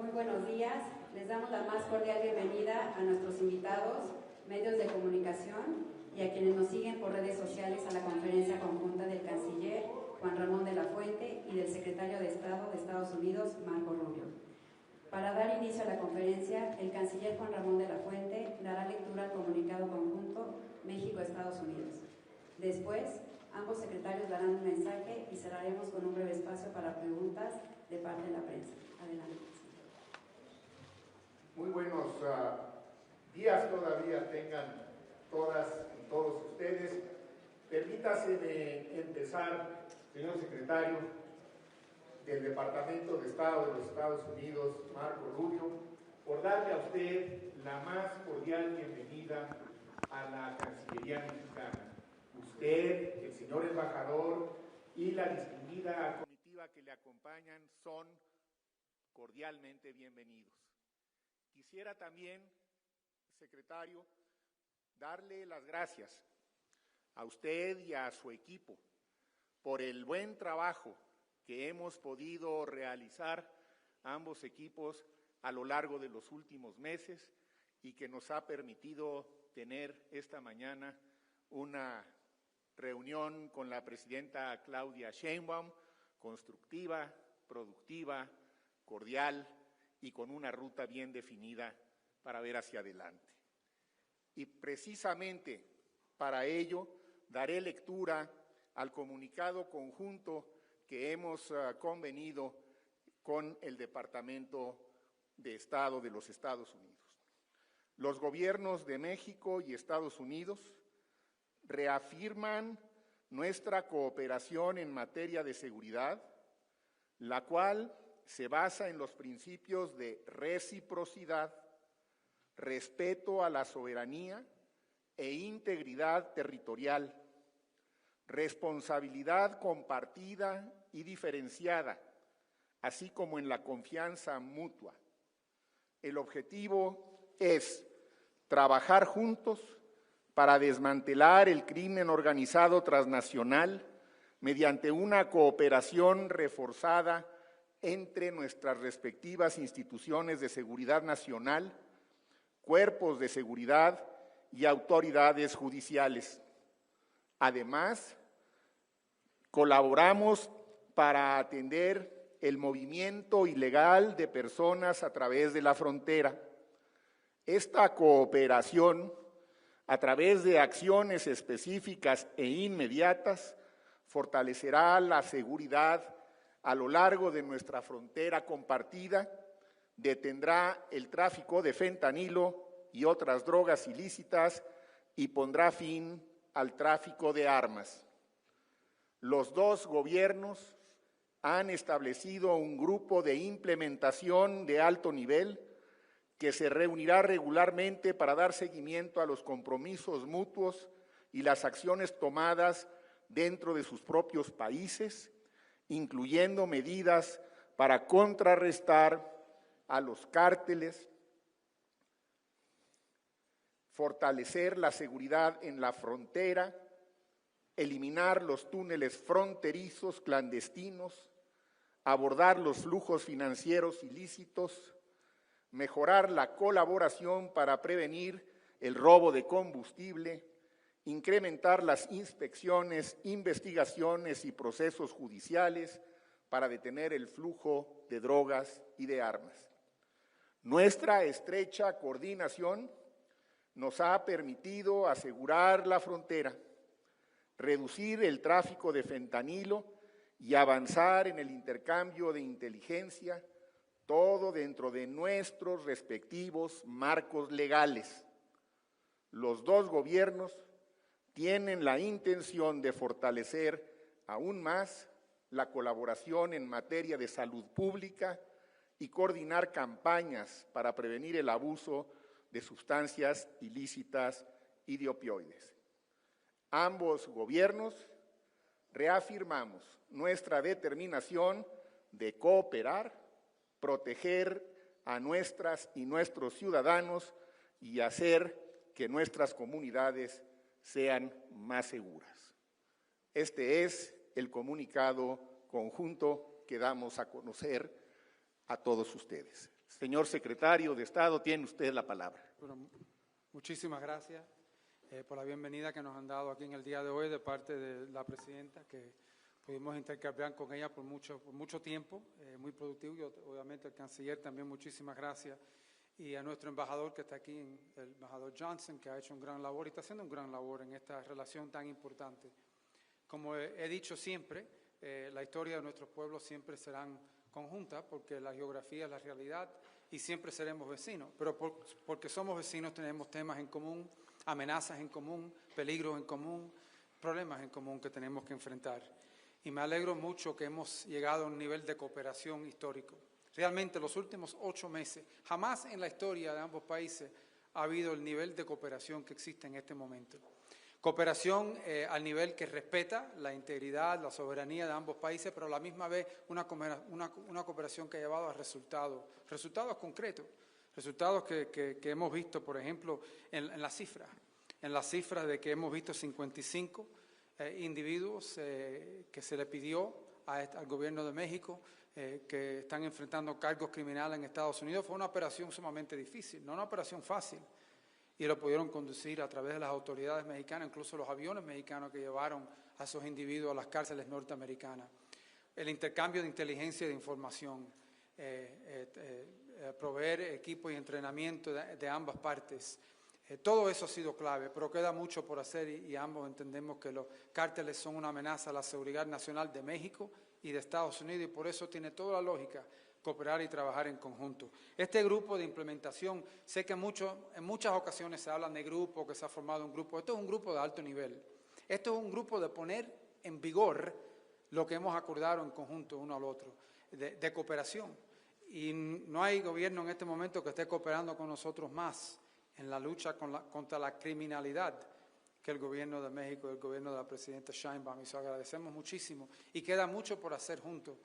Muy buenos días. Les damos la más cordial bienvenida a nuestros invitados, medios de comunicación y a quienes nos siguen por redes sociales a la conferencia conjunta del canciller Juan Ramón de la Fuente y del secretario de Estado de Estados Unidos, Marco Rubio. Para dar inicio a la conferencia, el canciller Juan Ramón de la Fuente dará lectura al comunicado conjunto México-Estados Unidos. Después, ambos secretarios darán un mensaje y cerraremos con un breve espacio para preguntas de parte de la prensa. Adelante. Muy buenos días todavía tengan todas y todos ustedes. Permítaseme empezar, señor secretario del Departamento de Estado de los Estados Unidos, Marco Rubio, por darle a usted la más cordial bienvenida a la Cancillería Mexicana. Usted, el señor embajador y la distinguida comitiva que le acompañan son cordialmente bienvenidos. Quisiera también, secretario, darle las gracias a usted y a su equipo por el buen trabajo que hemos podido realizar ambos equipos a lo largo de los últimos meses y que nos ha permitido tener esta mañana una reunión con la presidenta Claudia Sheinbaum, constructiva, productiva, cordial y con una ruta bien definida para ver hacia adelante. Y precisamente para ello daré lectura al comunicado conjunto que hemos convenido con el Departamento de Estado de los Estados Unidos. Los gobiernos de México y Estados Unidos reafirman nuestra cooperación en materia de seguridad, la cual se basa en los principios de reciprocidad, respeto a la soberanía e integridad territorial, responsabilidad compartida y diferenciada, así como en la confianza mutua. El objetivo es trabajar juntos para desmantelar el crimen organizado transnacional mediante una cooperación reforzada entre nuestras respectivas instituciones de seguridad nacional, cuerpos de seguridad y autoridades judiciales. Además, colaboramos para atender el movimiento ilegal de personas a través de la frontera. Esta cooperación, a través de acciones específicas e inmediatas, fortalecerá la seguridad a lo largo de nuestra frontera compartida, detendrá el tráfico de fentanilo y otras drogas ilícitas y pondrá fin al tráfico de armas. Los dos gobiernos han establecido un grupo de implementación de alto nivel que se reunirá regularmente para dar seguimiento a los compromisos mutuos y las acciones tomadas dentro de sus propios países, incluyendo medidas para contrarrestar a los cárteles, fortalecer la seguridad en la frontera, eliminar los túneles fronterizos clandestinos, abordar los flujos financieros ilícitos, mejorar la colaboración para prevenir el robo de combustible, incrementar las inspecciones, investigaciones y procesos judiciales para detener el flujo de drogas y de armas. Nuestra estrecha coordinación nos ha permitido asegurar la frontera, reducir el tráfico de fentanilo y avanzar en el intercambio de inteligencia, todo dentro de nuestros respectivos marcos legales. Los dos gobiernos tienen la intención de fortalecer aún más la colaboración en materia de salud pública y coordinar campañas para prevenir el abuso de sustancias ilícitas y de opioides. Ambos gobiernos reafirmamos nuestra determinación de cooperar, proteger a nuestras y nuestros ciudadanos y hacer que nuestras comunidades sean más seguras. Este es el comunicado conjunto que damos a conocer a todos ustedes. Señor secretario de Estado, tiene usted la palabra. Bueno, muchísimas gracias por la bienvenida que nos han dado aquí en el día de hoy de parte de la presidenta, que pudimos intercambiar con ella por mucho tiempo, muy productivo, y obviamente al canciller también muchísimas gracias, y a nuestro embajador que está aquí, el embajador Johnson, que ha hecho un gran labor y está haciendo un gran labor en esta relación tan importante. Como he dicho siempre, la historia de nuestros pueblos siempre serán conjuntas porque la geografía es la realidad y siempre seremos vecinos, pero porque somos vecinos tenemos temas en común, amenazas en común, peligros en común, problemas en común que tenemos que enfrentar. Y me alegro mucho que hemos llegado a un nivel de cooperación histórico. Realmente los últimos 8 meses, jamás en la historia de ambos países ha habido el nivel de cooperación que existe en este momento. Cooperación al nivel que respeta la integridad, la soberanía de ambos países, pero a la misma vez una cooperación que ha llevado a resultados concretos, resultados que hemos visto, por ejemplo, en las cifras de que hemos visto 55 individuos que se le pidió al gobierno de México que están enfrentando cargos criminales en Estados Unidos. Fue una operación sumamente difícil, no una operación fácil. Y lo pudieron conducir a través de las autoridades mexicanas, incluso los aviones mexicanos que llevaron a esos individuos a las cárceles norteamericanas. El intercambio de inteligencia y de información, proveer equipo y entrenamiento de ambas partes. Todo eso ha sido clave, pero queda mucho por hacer y ambos entendemos que los cárteles son una amenaza a la seguridad nacional de México y de Estados Unidos, y por eso tiene toda la lógica cooperar y trabajar en conjunto. Este grupo de implementación, sé que en muchas ocasiones se habla de grupo, que se ha formado un grupo. Esto es un grupo de alto nivel. Esto es un grupo de poner en vigor lo que hemos acordado en conjunto uno al otro, de cooperación. Y no hay gobierno en este momento que esté cooperando con nosotros más en la lucha contra la criminalidad que el gobierno de México y el gobierno de la presidenta Sheinbaum. Y eso agradecemos muchísimo. Y queda mucho por hacer juntos.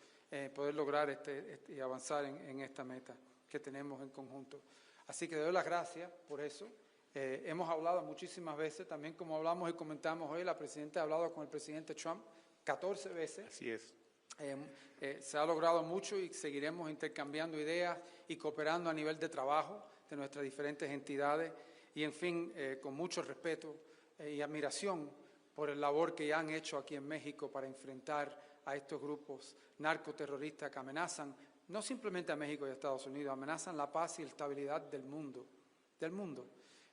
Poder lograr y avanzar en esta meta que tenemos en conjunto. Así que doy las gracias por eso. Hemos hablado muchísimas veces, también como hablamos y comentamos hoy, la presidenta ha hablado con el presidente Trump 14 veces. Así es. Se ha logrado mucho y seguiremos intercambiando ideas y cooperando a nivel de trabajo de nuestras diferentes entidades y, en fin, con mucho respeto y admiración por el labor que ya han hecho aquí en México para enfrentar a estos grupos narcoterroristas que amenazan no simplemente a México y a Estados Unidos, amenazan la paz y la estabilidad del mundo.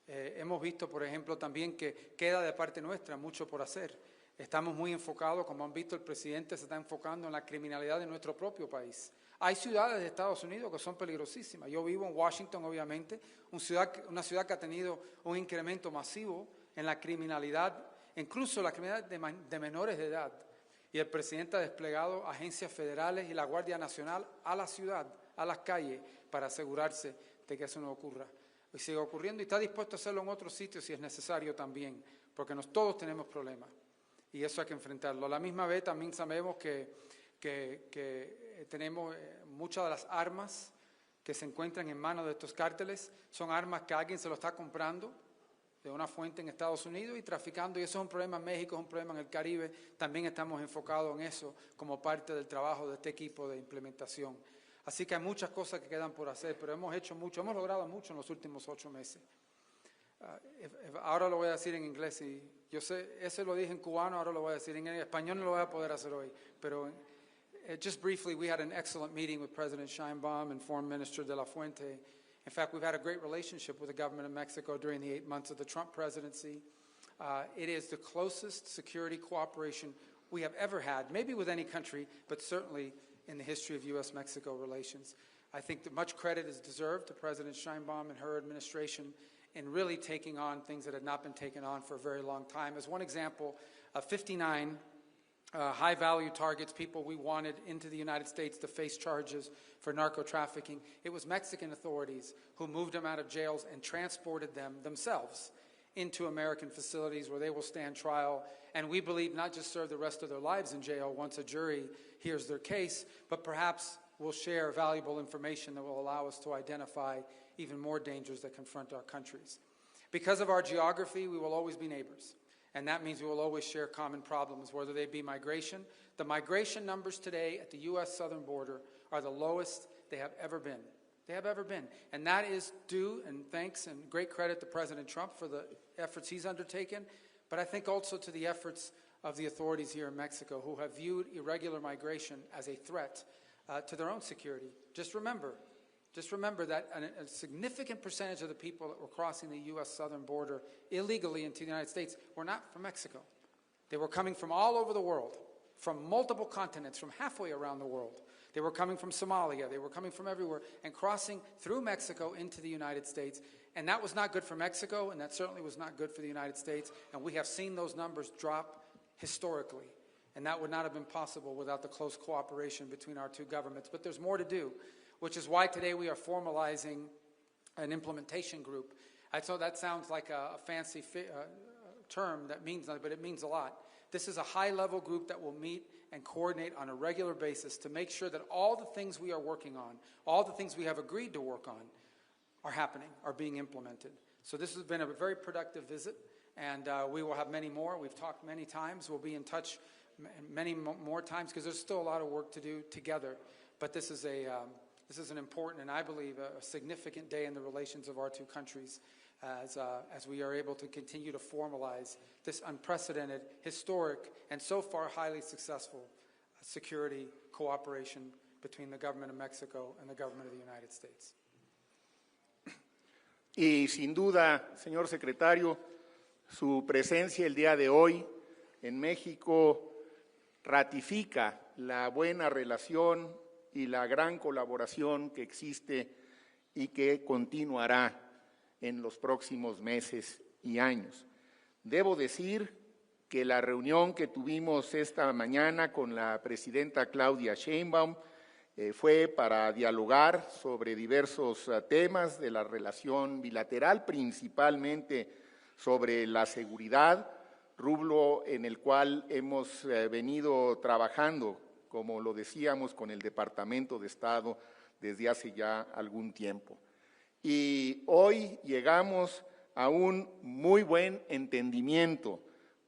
Hemos visto, por ejemplo, también que queda de parte nuestra mucho por hacer. Estamos muy enfocados, como han visto, el presidente se está enfocando en la criminalidad de nuestro propio país. Hay ciudades de Estados Unidos que son peligrosísimas. Yo vivo en Washington, obviamente, una ciudad que ha tenido un incremento masivo en la criminalidad, incluso la criminalidad de menores de edad. Y el presidente ha desplegado agencias federales y la Guardia Nacional a la ciudad, a las calles, para asegurarse de que eso no ocurra. Y sigue ocurriendo y está dispuesto a hacerlo en otros sitios si es necesario también, porque todos tenemos problemas y eso hay que enfrentarlo. A la misma vez también sabemos que tenemos muchas de las armas que se encuentran en manos de estos cárteles, son armas que alguien se lo está comprando de una fuente en Estados Unidos y traficando, y eso es un problema en México, es un problema en el Caribe. También estamos enfocados en eso como parte del trabajo de este equipo de implementación. Así que hay muchas cosas que quedan por hacer, pero hemos hecho mucho, hemos logrado mucho en los últimos 8 meses. Ahora lo voy a decir en inglés, y yo sé, eso lo dije en cubano, ahora lo voy a decir en español, no lo voy a poder hacer hoy, pero just briefly, we had an excellent meeting with President Sheinbaum and Foreign Minister de la Fuente. In fact, we've had a great relationship with the government of Mexico during the 8 months of the Trump presidency. It is the closest security cooperation we have ever had, maybe with any country, but certainly in the history of U.S.-Mexico relations. I think that much credit is deserved to President Sheinbaum and her administration in really taking on things that had not been taken on for a very long time. As one example, 59 high-value targets, people we wanted into the United States to face charges for narco-trafficking. It was Mexican authorities who moved them out of jails and transported them themselves into American facilities where they will stand trial, and we believe not just serve the rest of their lives in jail once a jury hears their case, but perhaps will share valuable information that will allow us to identify even more dangers that confront our countries. Because of our geography, we will always be neighbors. And that means we will always share common problems, whether they be migration. The migration numbers today at the U.S. southern border are the lowest they have ever been. they have ever been. And that is due and thanks and great credit to President Trump for the efforts he's undertaken, but I think also to the efforts of the authorities here in Mexico who have viewed irregular migration as a threat to their own security. Just remember that a significant percentage of the people that were crossing the U.S. southern border illegally into the United States were not from Mexico. They were coming from all over the world, from multiple continents, from halfway around the world. They were coming from Somalia. They were coming from everywhere and crossing through Mexico into the United States. And that was not good for Mexico, and that certainly was not good for the United States. And we have seen those numbers drop historically. And that would not have been possible without the close cooperation between our two governments. But there's more to do, which is why today we are formalizing an implementation group. So that sounds like a fancy term that means nothing, but it means a lot. This is a high-level group that will meet and coordinate on a regular basis to make sure that all the things we are working on, all the things we have agreed to work on, are happening, are being implemented. So this has been a very productive visit, and we will have many more. We've talked many times. We'll be in touch many more times because there's still a lot of work to do together. But this is an important and I believe a significant day in the relations of our two countries as we are able to continue to formalize this unprecedented, historic, and so far highly successful security cooperation between the government of Mexico and the government of the United States. Y sin duda, señor secretario, su presencia el día de hoy en México ratifica la buena relación y la gran colaboración que existe y que continuará en los próximos meses y años. Debo decir que la reunión que tuvimos esta mañana con la presidenta Claudia Sheinbaum fue para dialogar sobre diversos temas de la relación bilateral, principalmente sobre la seguridad, rubro en el cual hemos venido trabajando, como lo decíamos, con el Departamento de Estado desde hace ya algún tiempo. Y hoy llegamos a un muy buen entendimiento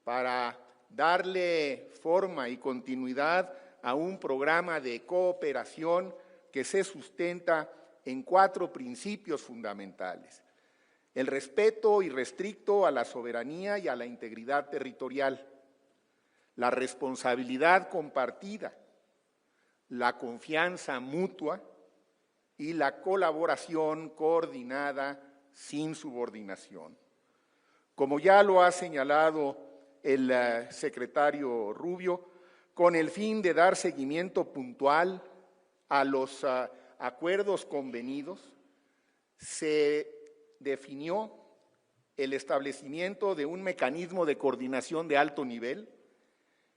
para darle forma y continuidad a un programa de cooperación que se sustenta en 4 principios fundamentales: el respeto irrestricto a la soberanía y a la integridad territorial, la responsabilidad compartida, la confianza mutua y la colaboración coordinada sin subordinación. Como ya lo ha señalado el secretario Rubio, con el fin de dar seguimiento puntual a los acuerdos convenidos, se definió el establecimiento de un mecanismo de coordinación de alto nivel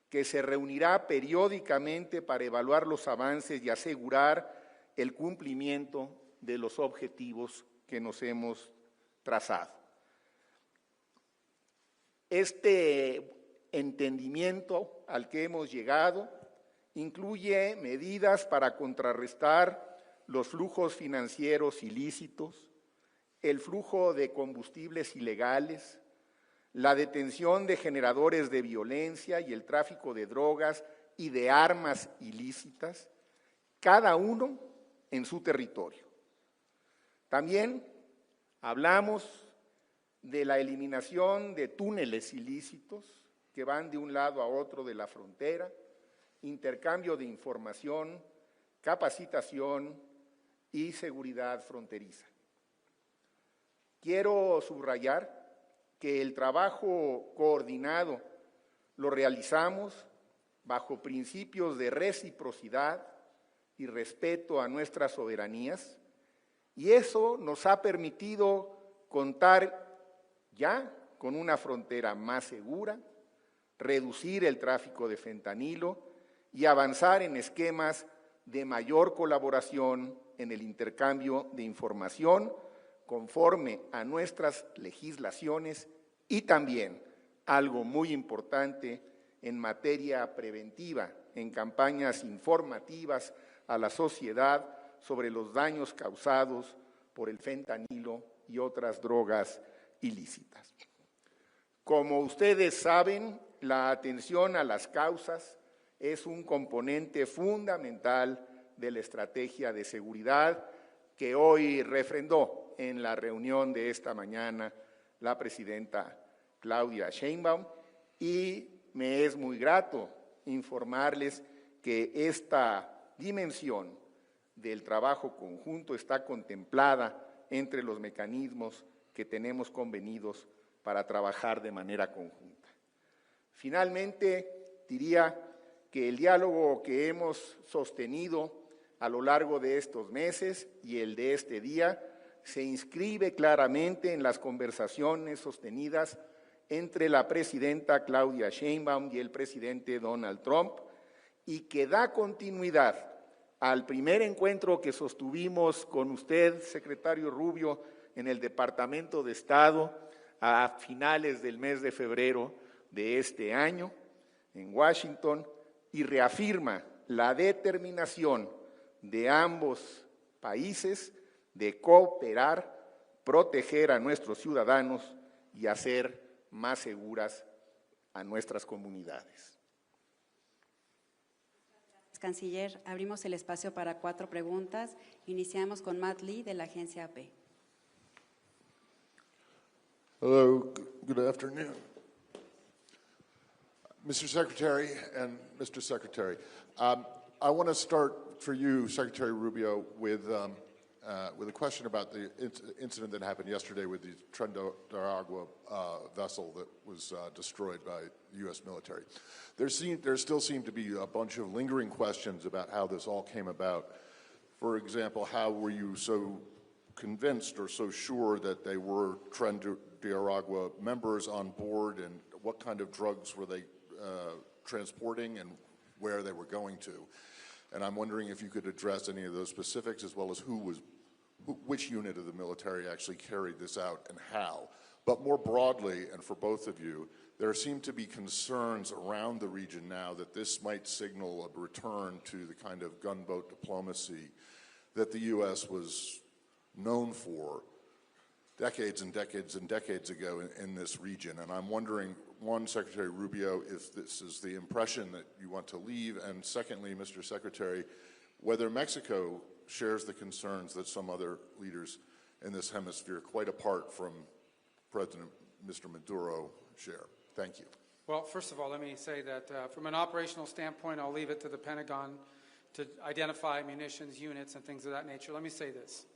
que se reunirá periódicamente para evaluar los avances y asegurar el cumplimiento de los objetivos que nos hemos trazado. Este entendimiento al que hemos llegado incluye medidas para contrarrestar los flujos financieros ilícitos, el flujo de combustibles ilegales, la detención de generadores de violencia y el tráfico de drogas y de armas ilícitas, cada uno en su territorio. También hablamos de la eliminación de túneles ilícitos que van de un lado a otro de la frontera, intercambio de información, capacitación y seguridad fronteriza. Quiero subrayar que el trabajo coordinado lo realizamos bajo principios de reciprocidad y respeto a nuestras soberanías, y eso nos ha permitido contar ya con una frontera más segura, reducir el tráfico de fentanilo y avanzar en esquemas de mayor colaboración en el intercambio de información conforme a nuestras legislaciones y también, algo muy importante, en materia preventiva, en campañas informativas a la sociedad sobre los daños causados por el fentanilo y otras drogas ilícitas. Como ustedes saben, la atención a las causas es un componente fundamental de la estrategia de seguridad que hoy refrendó en la reunión de esta mañana la presidenta Claudia Sheinbaum, y me es muy grato informarles que esta dimensión del trabajo conjunto está contemplada entre los mecanismos que tenemos convenidos para trabajar de manera conjunta. Finalmente, diría que el diálogo que hemos sostenido a lo largo de estos meses y el de este día se inscribe claramente en las conversaciones sostenidas entre la presidenta Claudia Sheinbaum y el presidente Donald Trump, y que da continuidad al primer encuentro que sostuvimos con usted, secretario Rubio, en el Departamento de Estado a finales del mes de febrero de este año en Washington, y reafirma la determinación de ambos países de cooperar, proteger a nuestros ciudadanos y hacer más seguras a nuestras comunidades. Canciller, abrimos el espacio para 4 preguntas. Iniciamos con Matt Lee de la agencia AP. Hello, good afternoon. Mr. Secretary and Mr. Secretary, I want to start for you, Secretary Rubio, with a question about the incident that happened yesterday with the Tren de Aragua vessel that was destroyed by the U.S. military. There still seem to be a bunch of lingering questions about how this all came about. For example, how were you so convinced or so sure that they were Tren de Aragua members on board, and what kind of drugs were they transporting and where they were going to? And I'm wondering if you could address any of those specifics, as well as which unit of the military actually carried this out and how. But more broadly, and for both of you, there seem to be concerns around the region now that this might signal a return to the kind of gunboat diplomacy that the U.S. was known for decades and decades and decades ago in this region. And I'm wondering, one, Secretary Rubio, if this is the impression that you want to leave, and secondly, Mr. Secretary, whether Mexico shares the concerns that some other leaders in this hemisphere, quite apart from President Mr. Maduro, share. Thank you. Well, first of all, let me say that from an operational standpoint, I'll leave it to the Pentagon to identify munitions, units, and things of that nature. Let me say this.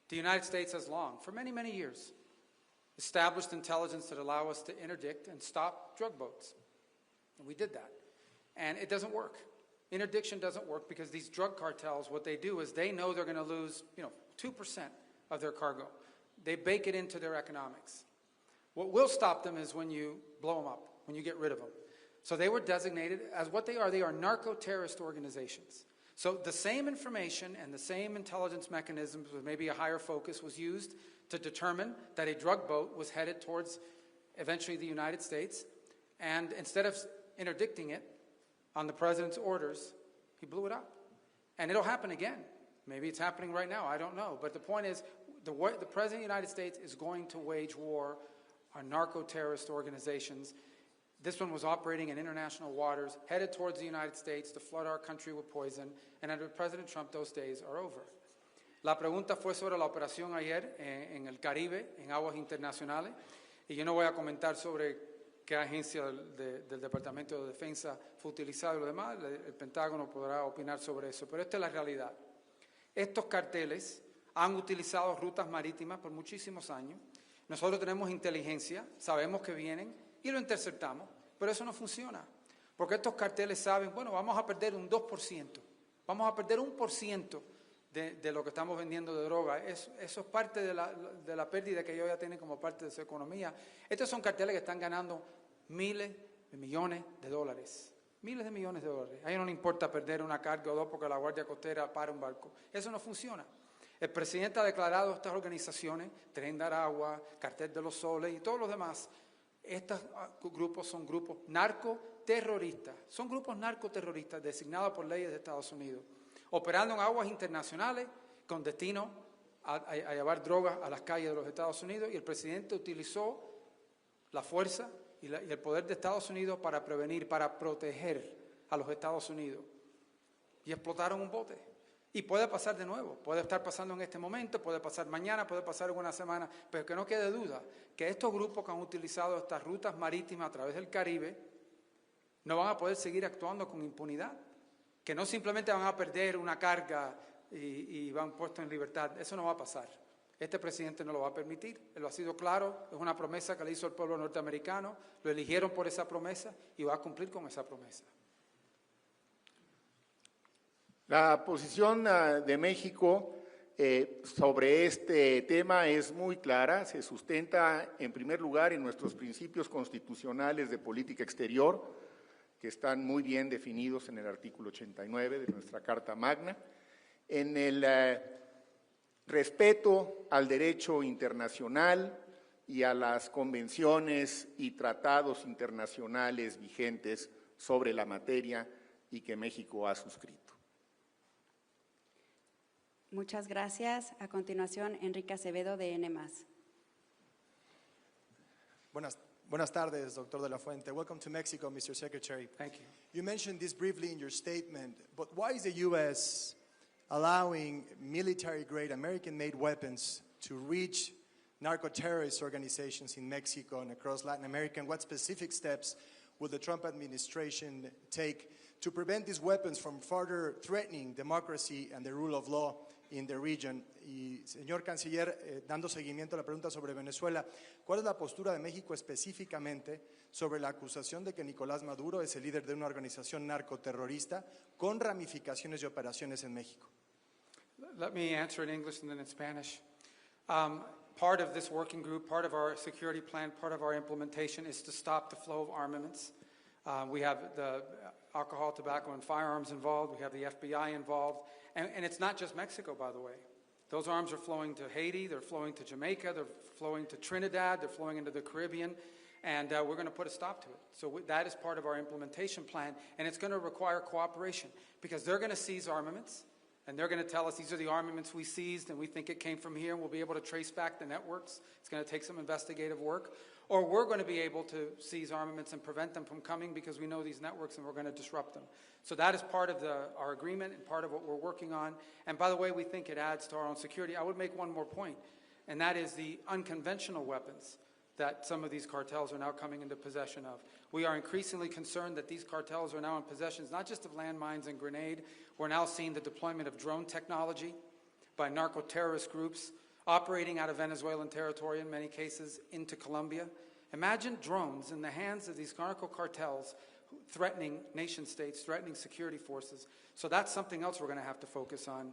The United States has long, for many, many years, established intelligence that allow us to interdict and stop drug boats. And we did that. And it doesn't work. Interdiction doesn't work because these drug cartels, what they do is they know they're going to lose, 2% of their cargo. They bake it into their economics. What will stop them is when you blow them up, when you get rid of them. So they were designated as what they are narco-terrorist organizations. So the same information and the same intelligence mechanisms with maybe a higher focus was used to determine that a drug boat was headed towards eventually the United States. And instead of interdicting it on the president's orders, he blew it up. And it'll happen again. Maybe it's happening right now, I don't know. But the point is, the president of the United States is going to wage war on narco-terrorist organizations. This one was operating in international waters, headed towards the United States to flood our country with poison, and under President Trump, those days are over. La pregunta fue sobre la operación ayer en el Caribe, en aguas internacionales, y yo no voy a comentar sobre qué agencia del Departamento de Defensa fue utilizada y lo demás, el Pentágono podrá opinar sobre eso, pero esta es la realidad. Estos carteles han utilizado rutas marítimas por muchísimos años. Nosotros tenemos inteligencia, sabemos que vienen y lo interceptamos, pero eso no funciona, porque estos carteles saben, bueno, vamos a perder un 2%, vamos a perder 1% de lo que estamos vendiendo de droga. Eso es parte de la pérdida que ellos ya tienen como parte de su economía. Estos son carteles que están ganando miles de millones de dólares. Miles de millones de dólares. A ellos no les importa perder una carga o dos porque la Guardia Costera para un barco. Eso no funciona. El presidente ha declarado estas organizaciones, Tren de Aragua, Cartel de los Soles y todos los demás. Estos grupos son grupos narcoterroristas. Son grupos narcoterroristas designados por leyes de Estados Unidos, operando en aguas internacionales con destino a llevar drogas a las calles de los Estados Unidos, y el presidente utilizó la fuerza y el poder de Estados Unidos para prevenir, para proteger a los Estados Unidos. Y explotaron un bote. Y puede pasar de nuevo, puede estar pasando en este momento, puede pasar mañana, puede pasar en una semana, pero que no quede duda que estos grupos que han utilizado estas rutas marítimas a través del Caribe no van a poder seguir actuando con impunidad, que no simplemente van a perder una carga y van puestos en libertad. Eso no va a pasar. Este presidente no lo va a permitir, él lo ha sido claro, es una promesa que le hizo al pueblo norteamericano, lo eligieron por esa promesa y va a cumplir con esa promesa. La posición de México sobre este tema es muy clara, se sustenta en primer lugar en nuestros principios constitucionales de política exterior, que están muy bien definidos en el artículo 89 de nuestra Carta Magna, en el respeto al derecho internacional y a las convenciones y tratados internacionales vigentes sobre la materia y que México ha suscrito. Muchas gracias. A continuación, Enrique Acevedo, de N+. Buenas tardes, Dr. de la Fuente. Welcome to Mexico, Mr. Secretary. Thank you. You mentioned this briefly in your statement, but why is the U.S. allowing military-grade American-made weapons to reach narco-terrorist organizations in Mexico and across Latin America? And what specific steps will the Trump administration take to prevent these weapons from further threatening democracy and the rule of law in the region? Y, señor Canciller, dando seguimiento a la pregunta sobre Venezuela, ¿cuál es la postura de México específicamente sobre la acusación de que Nicolás Maduro es el líder de una organización narcoterrorista con ramificaciones y operaciones en México? Let me answer in English and then in Spanish. Part of this working group, part of our security plan, part of our implementation is to stop the flow of armaments. We have the alcohol, tobacco, and firearms involved. We have the FBI involved. And it's not just Mexico, by the way. Those arms are flowing to Haiti, they're flowing to Jamaica, they're flowing to Trinidad, they're flowing into the Caribbean, and we're going to put a stop to it. So that is part of our implementation plan, and it's going to require cooperation because they're going to seize armaments, and they're going to tell us these are the armaments we seized, and we think it came from here, and we'll be able to trace back the networks. It's going to take some investigative work. Or we're going to be able to seize armaments and prevent them from coming because we know these networks and we're going to disrupt them. So that is part of our agreement and part of what we're working on. And by the way, we think it adds to our own security. I would make one more point, and that is the unconventional weapons that some of these cartels are now coming into possession of. We are increasingly concerned that these cartels are now in possession not just of landmines and grenade. We're now seeing the deployment of drone technology by narco-terrorist groups operating out of Venezuelan territory in many cases into Colombia. Imagine drones in the hands of these narco cartels threatening nation states, threatening security forces. So that's something else we're going to have to focus on.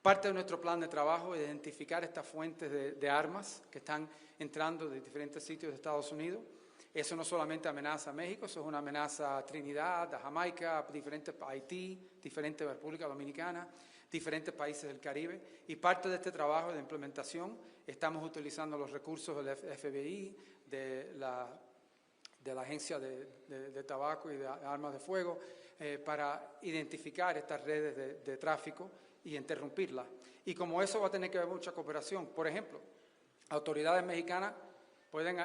Parte de nuestro plan de trabajo es identificar estas fuentes de armas que están entrando de diferentes sitios de Estados Unidos. Eso no solamente amenaza a México, eso es una amenaza a Trinidad, a Jamaica, a diferentes Haití, diferentes República Dominicana, diferentes países del Caribe. Y parte de este trabajo de implementación estamos utilizando los recursos del FBI, de la Agencia de Tabaco y de Armas de Fuego, para identificar estas redes de tráfico y interrumpirlas. Y como eso va a tener que haber mucha cooperación. Por ejemplo, autoridades mexicanas pueden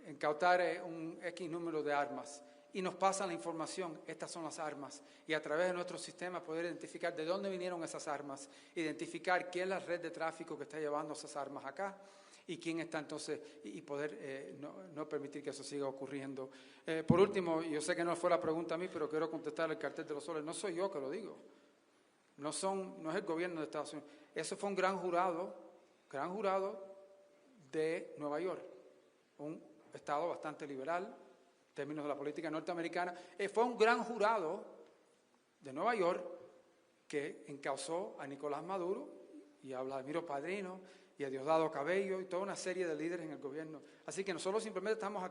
incautar un X número de armas y nos pasan la información, estas son las armas, y a través de nuestro sistema poder identificar de dónde vinieron esas armas, identificar quién es la red de tráfico que está llevando esas armas acá y quién está entonces, y poder no permitir que eso siga ocurriendo. Por último, yo sé que no fue la pregunta a mí, pero quiero contestar el cartel de los soles. No soy yo que lo digo, no es el gobierno de Estados Unidos, eso fue un gran jurado de Nueva York, un estado bastante liberal en términos de la política norteamericana. Fue un gran jurado de Nueva York que encausó a Nicolás Maduro y a Vladimiro Padrino y a Diosdado Cabello y toda una serie de líderes en el gobierno. Así que nosotros simplemente estamos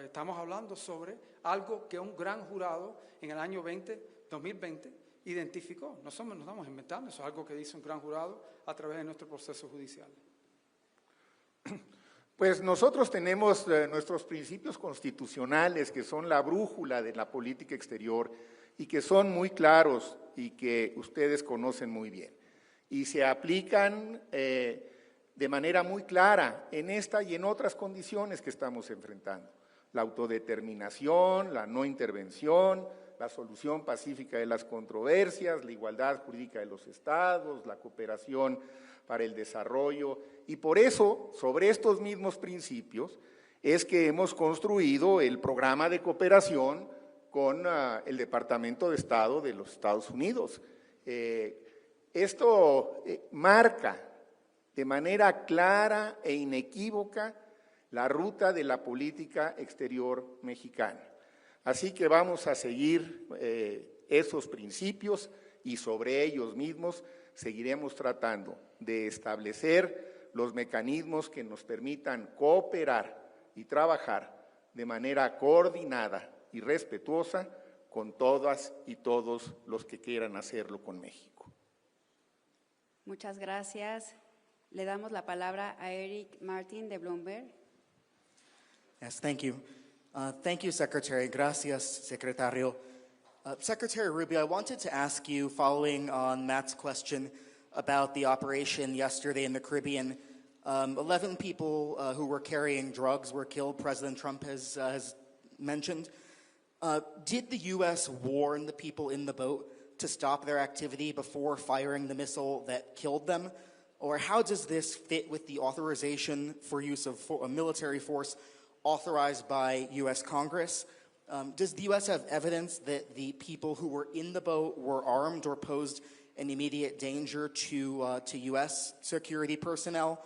estamos hablando sobre algo que un gran jurado en el año 2020 identificó. No estamos inventando, eso es algo que dice un gran jurado a través de nuestro proceso judicial. Pues nosotros tenemos nuestros principios constitucionales que son la brújula de la política exterior y que son muy claros y que ustedes conocen muy bien. Y se aplican de manera muy clara en esta y en otras condiciones que estamos enfrentando. La autodeterminación, la no intervención, la solución pacífica de las controversias, la igualdad jurídica de los estados, la cooperación para el desarrollo. Y por eso, sobre estos mismos principios, es que hemos construido el programa de cooperación con el Departamento de Estado de los Estados Unidos. Esto marca de manera clara e inequívoca la ruta de la política exterior mexicana. Así que vamos a seguir esos principios y sobre ellos mismos seguiremos tratando de establecer los mecanismos que nos permitan cooperar y trabajar de manera coordinada y respetuosa con todas y todos los que quieran hacerlo con México. Muchas gracias. Le damos la palabra a Eric Martin de Bloomberg. Yes, thank you. Thank you, Secretary. Gracias, Secretario. Secretary Rubio, I wanted to ask you, following on Matt's question about the operation yesterday in the Caribbean, 11 people who were carrying drugs were killed, President Trump has mentioned. Did the U.S. warn the people in the boat to stop their activity before firing the missile that killed them? Or how does this fit with the authorization for use of military force authorized by U.S. Congress? Does the U.S. have evidence that the people who were in the boat were armed or posed an immediate danger to U.S. security personnel?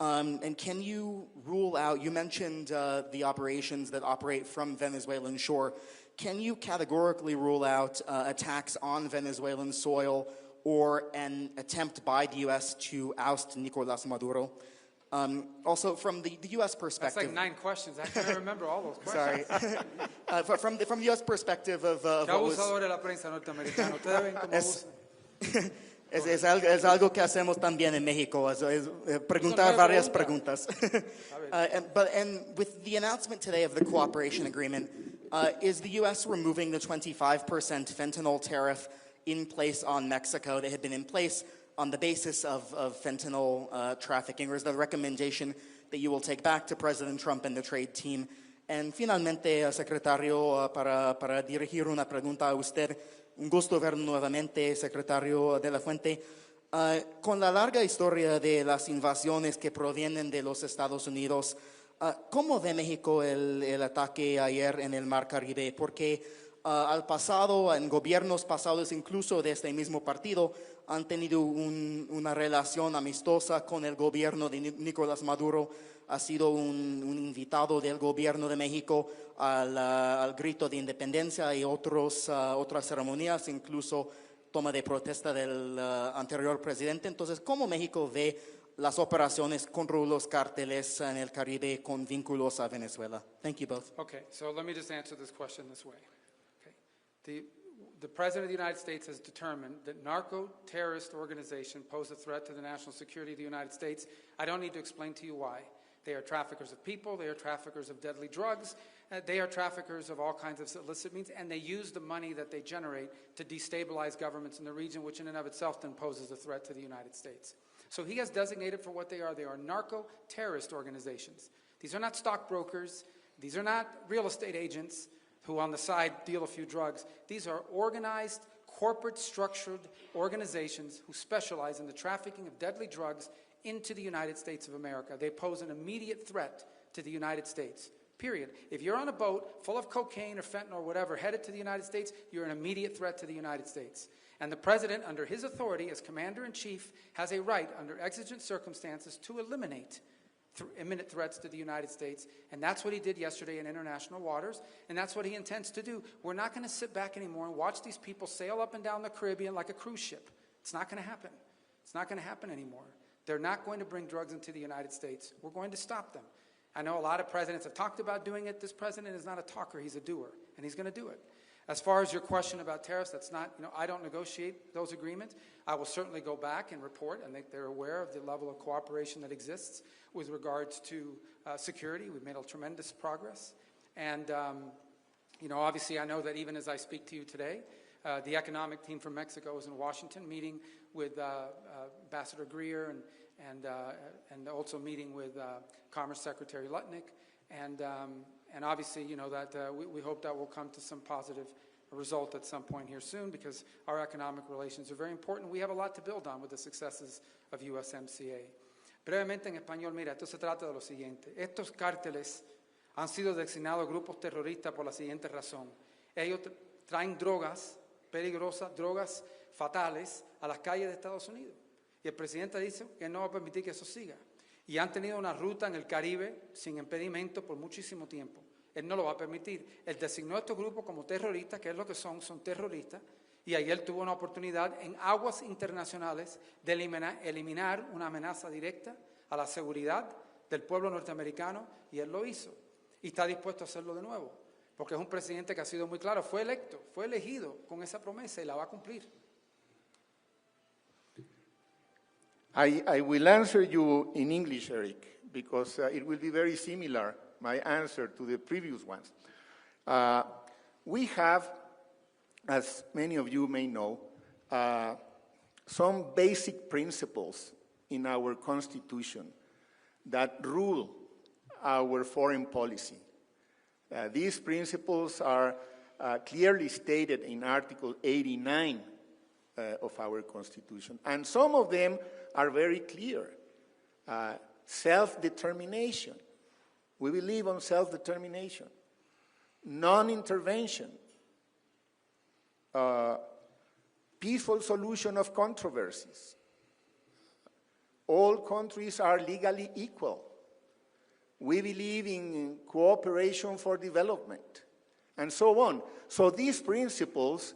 And can you rule out, you mentioned the operations that operate from Venezuelan shore. Can you categorically rule out attacks on Venezuelan soil or an attempt by the U.S. to oust Nicolás Maduro? Also, from the U.S. perspective... That's like 9 questions. I can't remember all those questions. Sorry. From the U.S. perspective of Qué what was... abusador de la prensa norteamericana. Ustedes ven cómo abusan. Es algo que hacemos también en México, preguntar varias preguntas. And with the announcement today of the cooperation agreement, is the U.S. removing the 25% fentanyl tariff in place on Mexico that had been in place on the basis of fentanyl trafficking, or is the recommendation that you will take back to President Trump and the trade team? And finalmente, Secretario, para dirigir una pregunta a usted, un gusto ver nuevamente, Secretario de la Fuente. Con la larga historia de las invasiones que provienen de los Estados Unidos, ¿cómo ve México el ataque ayer en el Mar Caribe? Porque al pasado, en gobiernos pasados, incluso de este mismo partido, han tenido una relación amistosa con el gobierno de Nicolás Maduro. Ha sido un invitado del gobierno de México al grito de independencia y otras ceremonias, incluso toma de protesta del anterior presidente. Entonces, ¿cómo México ve las operaciones contra los cárteles en el Caribe con vínculos a Venezuela? Thank you both. Okay, so let me just answer this question this way. Okay. The President of the United States has determined that narco-terrorist organizations pose a threat to the national security of the United States. I don't need to explain to you why. They are traffickers of people, they are traffickers of deadly drugs, they are traffickers of all kinds of illicit means, and they use the money that they generate to destabilize governments in the region, which in and of itself then poses a threat to the United States. So he has designated for what they are. They are narco-terrorist organizations. These are not stockbrokers. These are not real estate agents who on the side deal a few drugs. These are organized, corporate-structured organizations who specialize in the trafficking of deadly drugs into the United States of America. They pose an immediate threat to the United States, period. If you're on a boat full of cocaine or fentanyl or whatever headed to the United States, you're an immediate threat to the United States. And the President, under his authority as Commander-in-Chief, has a right, under exigent circumstances, to eliminate imminent threats to the United States, and that's what he did yesterday in international waters, and that's what he intends to do. We're not going to sit back anymore and watch these people sail up and down the Caribbean like a cruise ship. It's not going to happen. It's not going to happen anymore. They're not going to bring drugs into the United States. We're going to stop them. I know a lot of presidents have talked about doing it. This president is not a talker. He's a doer, and he's going to do it. As far as your question about tariffs, that's not, I don't negotiate those agreements. I will certainly go back and report. I think they're aware of the level of cooperation that exists with regards to security. We've made a tremendous progress. And, obviously I know that even as I speak to you today, the economic team from Mexico is in Washington meeting with Ambassador Greer and also meeting with Commerce Secretary Lutnick. And obviously, that we hope that will come to some positive a result at some point here soon because our economic relations are very important. We have a lot to build on with the successes of USMCA. Brevemente en español, mira, esto se trata de lo siguiente. Estos cárteles han sido designados grupos terroristas por la siguiente razón. Ellos traen drogas peligrosas, drogas fatales a las calles de Estados Unidos. Y el presidente dice que no va a permitir que eso siga. Y han tenido una ruta en el Caribe sin impedimento por muchísimo tiempo. Él no lo va a permitir. Él designó a estos grupos como terroristas, que es lo que son terroristas, y ayer tuvo una oportunidad en aguas internacionales de eliminar una amenaza directa a la seguridad del pueblo norteamericano, y él lo hizo. Y está dispuesto a hacerlo de nuevo, porque es un presidente que ha sido muy claro, fue electo, fue elegido con esa promesa y la va a cumplir. I will answer you in English, Eric, because it will be very similar, my answer to the previous ones. We have, as many of you may know, some basic principles in our Constitution that rule our foreign policy. These principles are clearly stated in Article 89 of our Constitution, and some of them are very clear. Self-determination. We believe on self-determination. Non-intervention. Peaceful solution of controversies. All countries are legally equal. We believe in cooperation for development, and so on. So these principles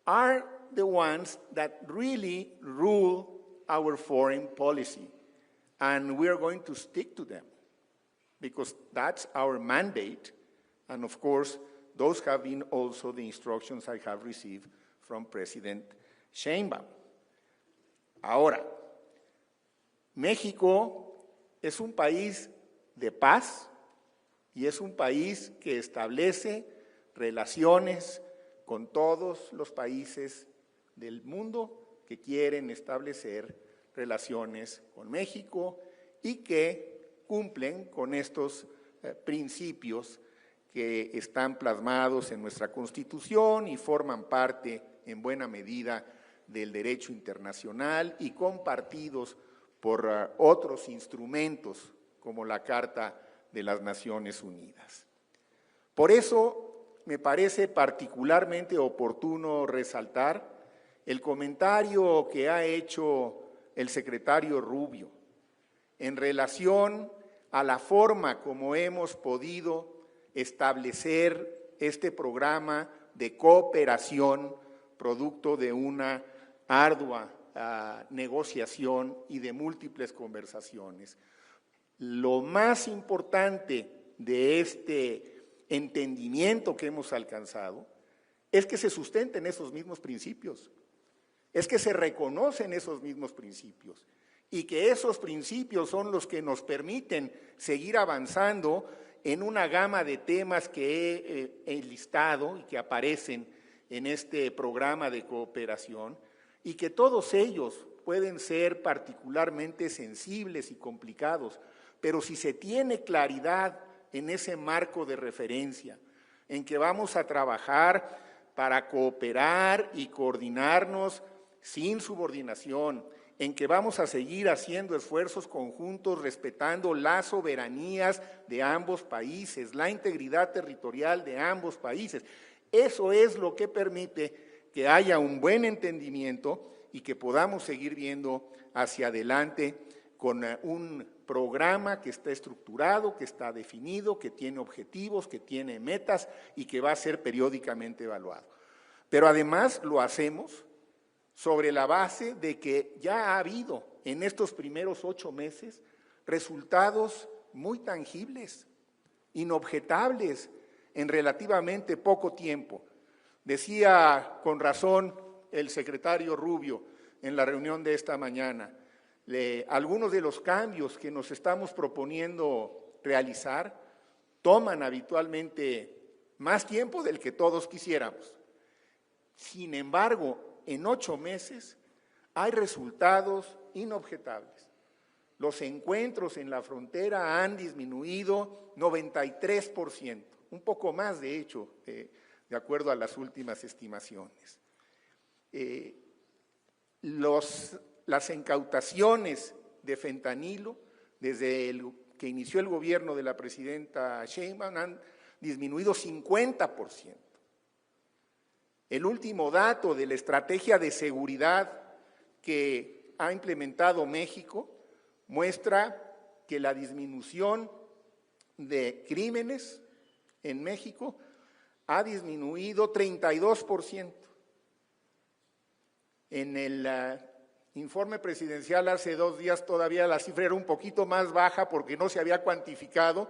are the ones that really rule our foreign policy, and we are going to stick to them because that's our mandate, and of course, those have been also the instructions I have received from President Sheinbaum. Ahora, México es un país de paz y es un país que establece relaciones con todos los países del mundo que quieren establecer relaciones con México y que cumplen con estos principios que están plasmados en nuestra Constitución y forman parte en buena medida del derecho internacional y compartidos por otros instrumentos como la Carta de las Naciones Unidas. Por eso me parece particularmente oportuno resaltar el comentario que ha hecho el secretario Rubio en relación a la forma como hemos podido establecer este programa de cooperación producto de una ardua negociación y de múltiples conversaciones. Lo más importante de este entendimiento que hemos alcanzado es que se sustenten esos mismos principios, es que se reconocen esos mismos principios y que esos principios son los que nos permiten seguir avanzando en una gama de temas que he listado y que aparecen en este programa de cooperación y que todos ellos pueden ser particularmente sensibles y complicados, pero si se tiene claridad en ese marco de referencia, en que vamos a trabajar para cooperar y coordinarnos sin subordinación, en que vamos a seguir haciendo esfuerzos conjuntos respetando las soberanías de ambos países, la integridad territorial de ambos países. Eso es lo que permite que haya un buen entendimiento y que podamos seguir viendo hacia adelante con un programa que está estructurado, que está definido, que tiene objetivos, que tiene metas y que va a ser periódicamente evaluado. Pero además lo hacemos sobre la base de que ya ha habido en estos primeros 8 meses resultados muy tangibles, inobjetables en relativamente poco tiempo. Decía con razón el secretario Rubio en la reunión de esta mañana, algunos de los cambios que nos estamos proponiendo realizar toman habitualmente más tiempo del que todos quisiéramos. Sin embargo, en 8 meses hay resultados inobjetables. Los encuentros en la frontera han disminuido 93%, un poco más de hecho, de de acuerdo a las últimas estimaciones. Las incautaciones de fentanilo, desde que inició el gobierno de la presidenta Sheinbaum, han disminuido 50%. El último dato de la estrategia de seguridad que ha implementado México muestra que la disminución de crímenes en México ha disminuido 32%. En el informe presidencial hace 2 días todavía la cifra era un poquito más baja porque no se había cuantificado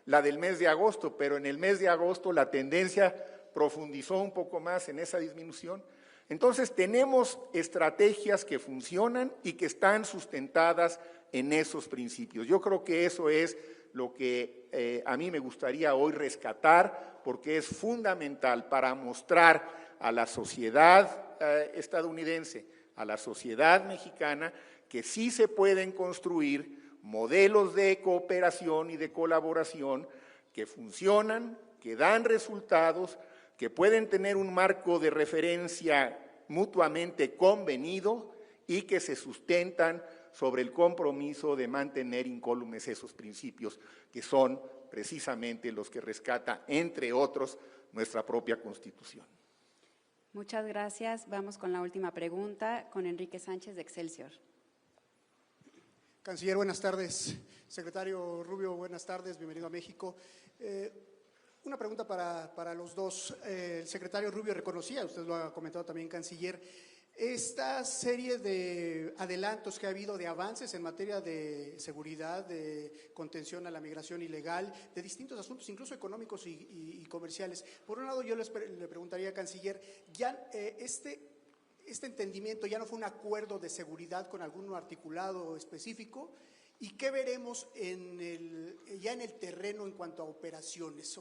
la del mes de agosto, pero en el mes de agosto la tendencia profundizó un poco más en esa disminución. Entonces tenemos estrategias que funcionan y que están sustentadas en esos principios. Yo creo que eso es lo que a mí me gustaría hoy rescatar, porque es fundamental para mostrar a la sociedad estadounidense, a la sociedad mexicana, que sí se pueden construir modelos de cooperación y de colaboración que funcionan, que dan resultados, que pueden tener un marco de referencia mutuamente convenido y que se sustentan sobre el compromiso de mantener incólumes esos principios, que son precisamente los que rescata, entre otros, nuestra propia Constitución. Muchas gracias. Vamos con la última pregunta, con Enrique Sánchez de Excelsior. Canciller, buenas tardes. Secretario Rubio, buenas tardes. Bienvenido a México. Una pregunta para los dos. El secretario Rubio reconocía, usted lo ha comentado también, Canciller, esta serie de adelantos que ha habido, de avances en materia de seguridad, de contención a la migración ilegal, de distintos asuntos, incluso económicos y comerciales. Por un lado, yo le preguntaría, Canciller, ya este entendimiento ya no fue un acuerdo de seguridad con algún articulado específico, ¿y qué veremos ya en el terreno en cuanto a operaciones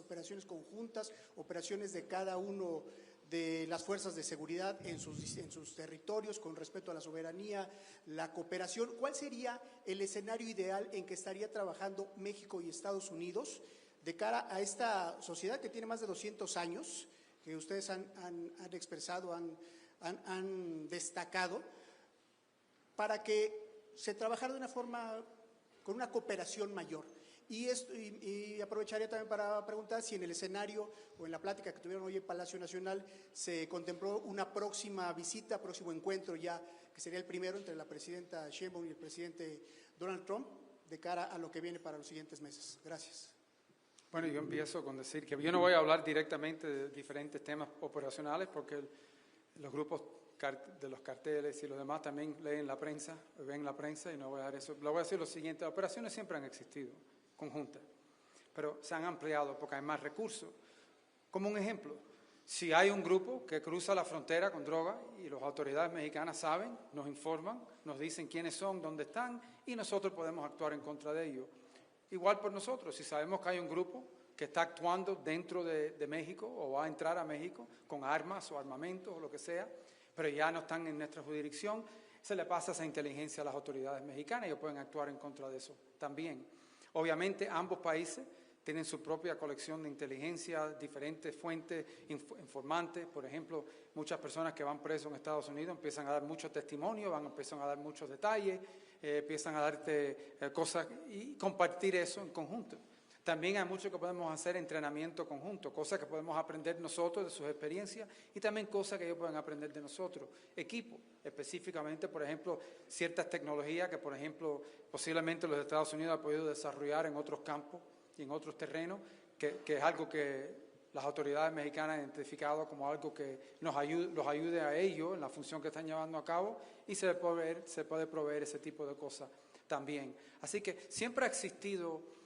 conjuntas, operaciones de cada uno de las fuerzas de seguridad en sus territorios con respecto a la soberanía, la cooperación? ¿Cuál sería el escenario ideal en que estaría trabajando México y Estados Unidos de cara a esta sociedad que tiene más de 200 años, que ustedes han expresado, han destacado, para que se trabajara de una forma con una cooperación mayor? Y aprovecharía también para preguntar si en el escenario o en la plática que tuvieron hoy en Palacio Nacional se contempló una próxima visita, próximo encuentro ya, que sería el primero entre la presidenta Sheinbaum y el presidente Donald Trump, de cara a lo que viene para los siguientes meses. Gracias. Bueno, yo empiezo con decir que yo no voy a hablar directamente de diferentes temas operacionales, porque los grupos de los carteles y los demás también leen la prensa, ven la prensa, y no voy a dar eso. Le voy a decir lo siguiente: las operaciones siempre han existido, conjuntas, pero se han ampliado porque hay más recursos. Como un ejemplo, si hay un grupo que cruza la frontera con droga y las autoridades mexicanas saben, nos informan, nos dicen quiénes son, dónde están, y nosotros podemos actuar en contra de ellos. Igual por nosotros, si sabemos que hay un grupo que está actuando dentro de México o va a entrar a México con armas o armamentos o lo que sea, pero ya no están en nuestra jurisdicción, se le pasa esa inteligencia a las autoridades mexicanas y ellos pueden actuar en contra de eso también. Obviamente ambos países tienen su propia colección de inteligencia, diferentes fuentes informantes. Por ejemplo, muchas personas que van presos en Estados Unidos empiezan a dar mucho testimonio, empiezan a dar muchos detalles, empiezan a darte cosas y compartir eso en conjunto. También hay mucho que podemos hacer entrenamiento conjunto, cosas que podemos aprender nosotros de sus experiencias y también cosas que ellos pueden aprender de nosotros. Equipo, específicamente, por ejemplo, ciertas tecnologías que, por ejemplo, posiblemente los Estados Unidos han podido desarrollar en otros campos y en otros terrenos, que es algo que las autoridades mexicanas han identificado como algo que los ayude a ellos en la función que están llevando a cabo, y se puede proveer ese tipo de cosas también. Así que siempre ha existido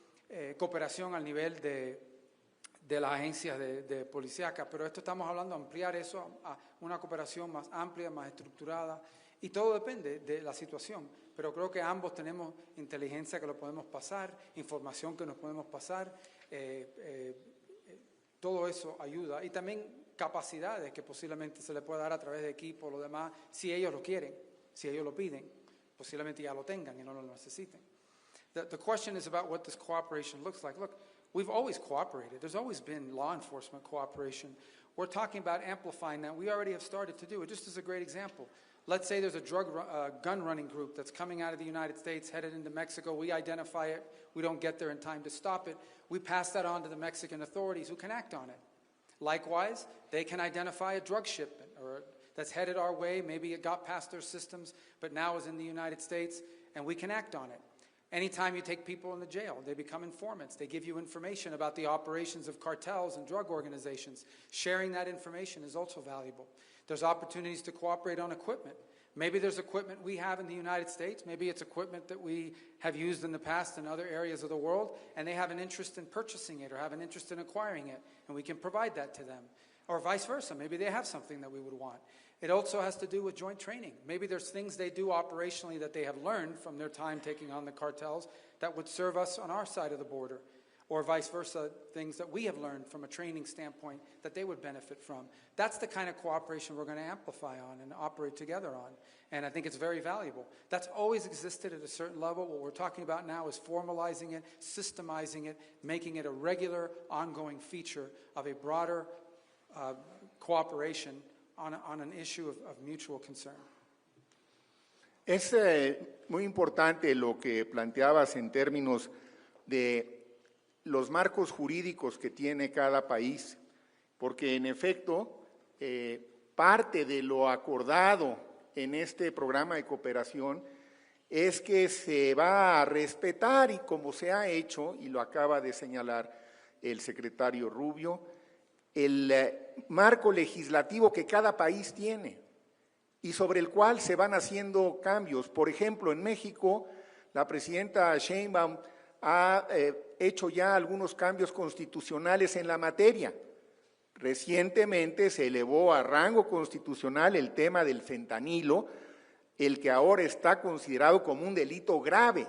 cooperación al nivel de las agencias de policíacas, pero esto estamos hablando de ampliar eso a una cooperación más amplia, más estructurada, y todo depende de la situación. Pero creo que ambos tenemos inteligencia que lo podemos pasar, información que nos podemos pasar, todo eso ayuda, y también capacidades que posiblemente se le pueda dar a través de equipos, lo demás, si ellos lo quieren, si ellos lo piden, posiblemente ya lo tengan y no lo necesiten. The question is about what this cooperation looks like. Look, we've always cooperated. There's always been law enforcement cooperation We're talking about amplifying that. We already have started to do it. Just as a great example, let's say there's a gun running group that's coming out of the United States, headed into Mexico. We identify it. We don't get there in time to stop it. We pass that on to the Mexican authorities who can act on it. Likewise, they can identify a drug shipment or that's headed our way. Maybe it got past their systems, but now is in the United States, and we can act on it. Anytime you take people into jail, they become informants. They give you information about the operations of cartels and drug organizations. Sharing that information is also valuable. There's opportunities to cooperate on equipment. Maybe there's equipment we have in the United States. Maybe it's equipment that we have used in the past in other areas of the world, and they have an interest in purchasing it or have an interest in acquiring it, and we can provide that to them. Or vice versa. Maybe they have something that we would want. It also has to do with joint training. Maybe there's things they do operationally that they have learned from their time taking on the cartels that would serve us on our side of the border. Or vice versa, things that we have learned from a training standpoint that they would benefit from. That's the kind of cooperation we're going to amplify on and operate together on. And I think it's very valuable. That's always existed at a certain level. What we're talking about now is formalizing it, systemizing it, making it a regular, ongoing feature of a broader cooperation on an issue of mutual concern. Es muy importante lo que planteabas en términos de los marcos jurídicos que tiene cada país, porque en efecto parte de lo acordado en este programa de cooperación es que se va a respetar, y como se ha hecho, y lo acaba de señalar el secretario Rubio, el marco legislativo que cada país tiene y sobre el cual se van haciendo cambios. Por ejemplo, en México, la presidenta Sheinbaum ha hecho ya algunos cambios constitucionales en la materia. Recientemente se elevó a rango constitucional el tema del fentanilo, el que ahora está considerado como un delito grave.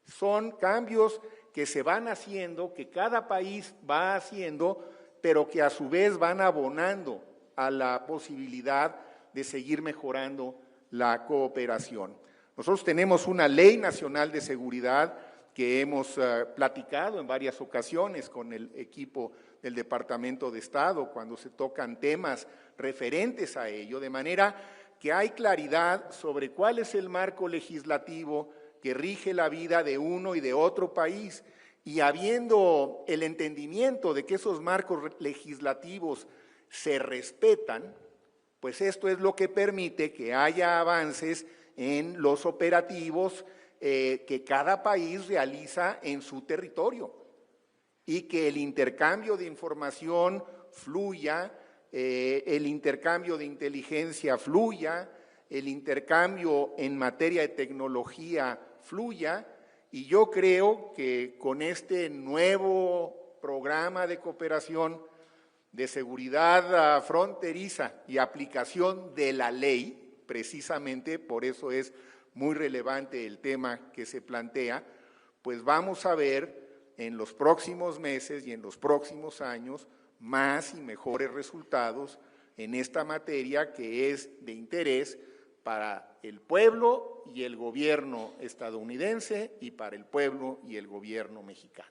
Son cambios que se van haciendo, que cada país va haciendo, pero que a su vez van abonando a la posibilidad de seguir mejorando la cooperación. Nosotros tenemos una ley nacional de seguridad que hemos platicado en varias ocasiones con el equipo del Departamento de Estado cuando se tocan temas referentes a ello, de manera que hay claridad sobre cuál es el marco legislativo que rige la vida de uno y de otro país, y habiendo el entendimiento de que esos marcos legislativos se respetan, pues esto es lo que permite que haya avances en los operativos que cada país realiza en su territorio y que el intercambio de información fluya, el intercambio de inteligencia fluya, el intercambio en materia de tecnología fluya, y yo creo que con este nuevo programa de cooperación de seguridad fronteriza y aplicación de la ley, precisamente por eso es muy relevante el tema que se plantea, pues vamos a ver en los próximos meses y en los próximos años más y mejores resultados en esta materia que es de interés para el pueblo y el gobierno estadounidense y para el pueblo y el gobierno mexicano.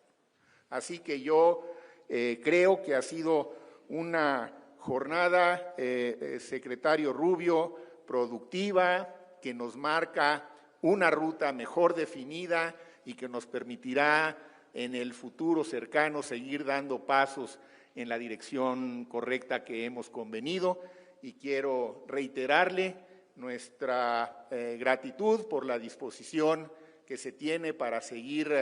Así que yo creo que ha sido una jornada, secretario Rubio, productiva, que nos marca una ruta mejor definida y que nos permitirá en el futuro cercano seguir dando pasos en la dirección correcta que hemos convenido, y quiero reiterarle nuestra gratitud por la disposición que se tiene para seguir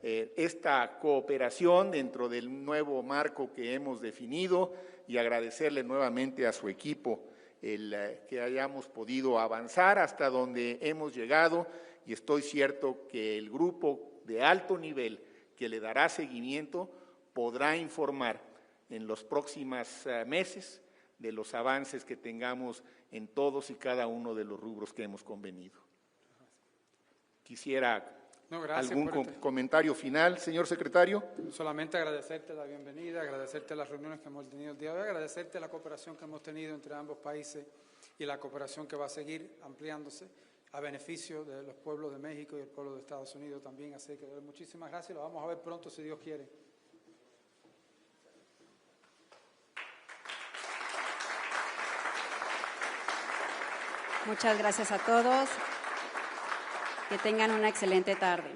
esta cooperación dentro del nuevo marco que hemos definido, y agradecerle nuevamente a su equipo el que hayamos podido avanzar hasta donde hemos llegado, y estoy cierto que el grupo de alto nivel que le dará seguimiento podrá informar en los próximos meses de los avances que tengamos en todos y cada uno de los rubros que hemos convenido. Quisiera algún comentario final, señor secretario. Solamente agradecerte la bienvenida, agradecerte las reuniones que hemos tenido el día de hoy, agradecerte la cooperación que hemos tenido entre ambos países y la cooperación que va a seguir ampliándose a beneficio de los pueblos de México y el pueblo de Estados Unidos también. Así que muchísimas gracias y lo vamos a ver pronto si Dios quiere. Muchas gracias a todos. Que tengan una excelente tarde.